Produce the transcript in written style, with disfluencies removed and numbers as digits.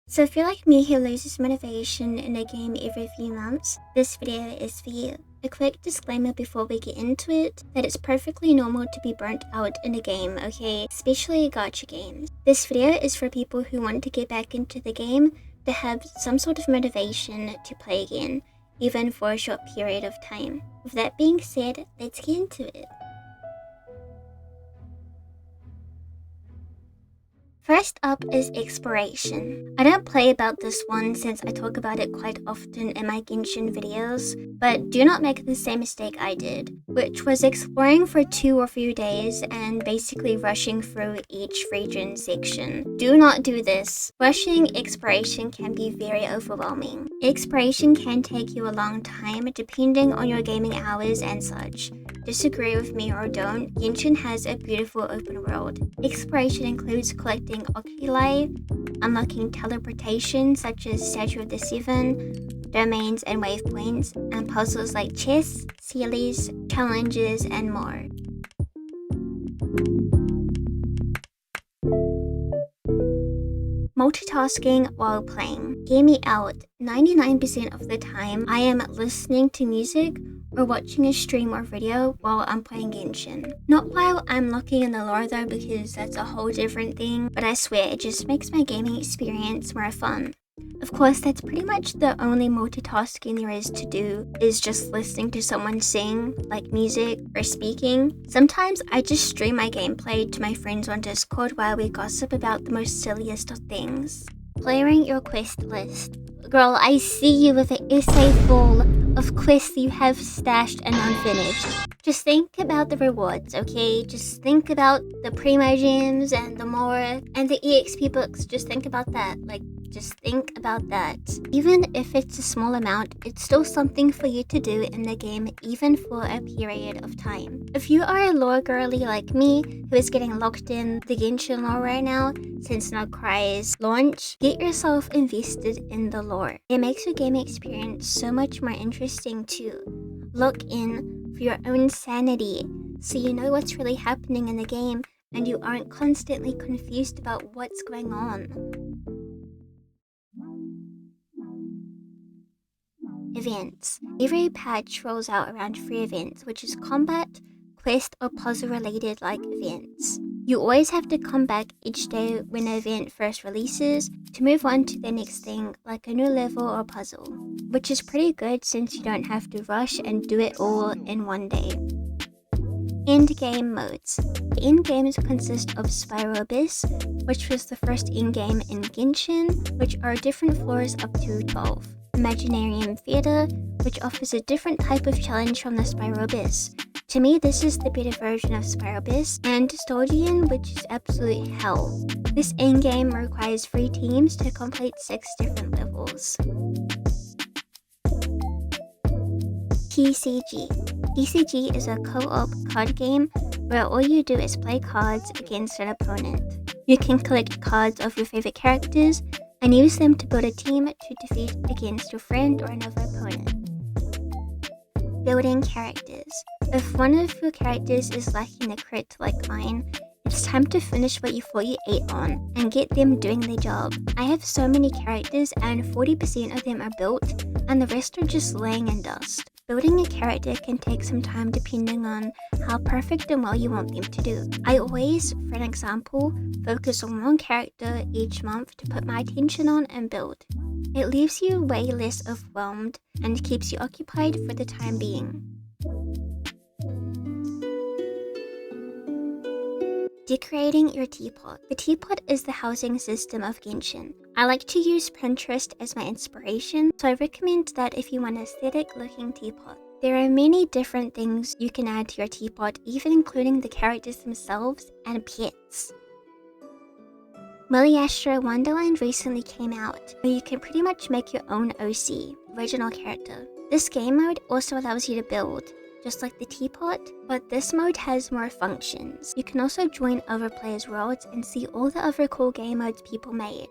So if you're like me who loses motivation in a game every few months, this video is for you. A quick disclaimer before we get into it, that it's perfectly normal to be burnt out in a game, okay? Especially gacha games. This video is for people who want to get back into the game to have some sort of motivation to play again, even for a short period of time. With that being said, let's get into it. First up is exploration. I don't play about this one since I talk about it quite often in my Genshin videos, but do not make the same mistake I did, which was exploring for 2 or 3 days and basically rushing through each region section. Do not do this. Rushing exploration can be very overwhelming. Exploration can take you a long time depending on your gaming hours and such. Disagree with me or don't, Genshin has a beautiful open world. Exploration includes collecting oculi, unlocking teleportation such as Statue of the Seven, domains and waypoints, and puzzles like chests, sealies, challenges, and more. Multitasking while playing. Hear me out. 99% of the time, I am listening to music or watching a stream or video while I'm playing Genshin. Not while I'm looking in the lore though, because that's a whole different thing, but I swear it just makes my gaming experience more fun. Of course, that's pretty much the only multitasking there is to do, is just listening to someone sing, like music, or speaking. Sometimes I just stream my gameplay to my friends on Discord while we gossip about the most silliest of things. Clearing your quest list. Girl, I see you with an essay full of quests you have stashed and unfinished. Just think about the rewards, okay? Just think about the Primo Gems and the more, and the EXP books. Just think about that. Just think about that. Even if it's a small amount, it's still something for you to do in the game, even for a period of time. If you are a lore girly like me, who is getting locked in the Genshin lore right now, since No Cry's launch, get yourself invested in the lore. It makes your gaming experience so much more interesting too. Look in for your own sanity, so you know what's really happening in the game, and you aren't constantly confused about what's going on. Events. Every patch rolls out around 3 events, which is combat, quest, or puzzle related like events. You always have to come back each day when an event first releases to move on to the next thing, like a new level or puzzle, which is pretty good since you don't have to rush and do it all in one day. Endgame modes. The endgames consist of Spiral Abyss, which was the first endgame in Genshin, which are different floors up to 12. Imaginarium Theater, which offers a different type of challenge from the Spiral Abyss. To me, this is the better version of Spiral Abyss, and Stodian, which is absolute hell. This endgame requires 3 teams to complete 6 different levels. TCG. TCG is a co-op card game where all you do is play cards against an opponent. You can collect cards of your favorite characters and use them to build a team to defeat against your friend or another opponent. Building characters. If one of your characters is lacking a crit like mine, it's time to finish what you thought you ate on and get them doing their job. I have so many characters and 40% of them are built and the rest are just laying in dust. Building a character can take some time depending on how perfect and well you want them to do. I always, for an example, focus on one character each month to put my attention on and build. It leaves you way less overwhelmed and keeps you occupied for the time being. Decorating your teapot. The teapot is the housing system of Genshin. I like to use Pinterest as my inspiration, so I recommend that if you want an aesthetic looking teapot. There are many different things you can add to your teapot, even including the characters themselves and pets. Milliastra Wonderland recently came out, where you can pretty much make your own OC, original character. This game mode also allows you to build, just like the teapot, but this mode has more functions. You can also join other players' worlds and see all the other cool game modes people made.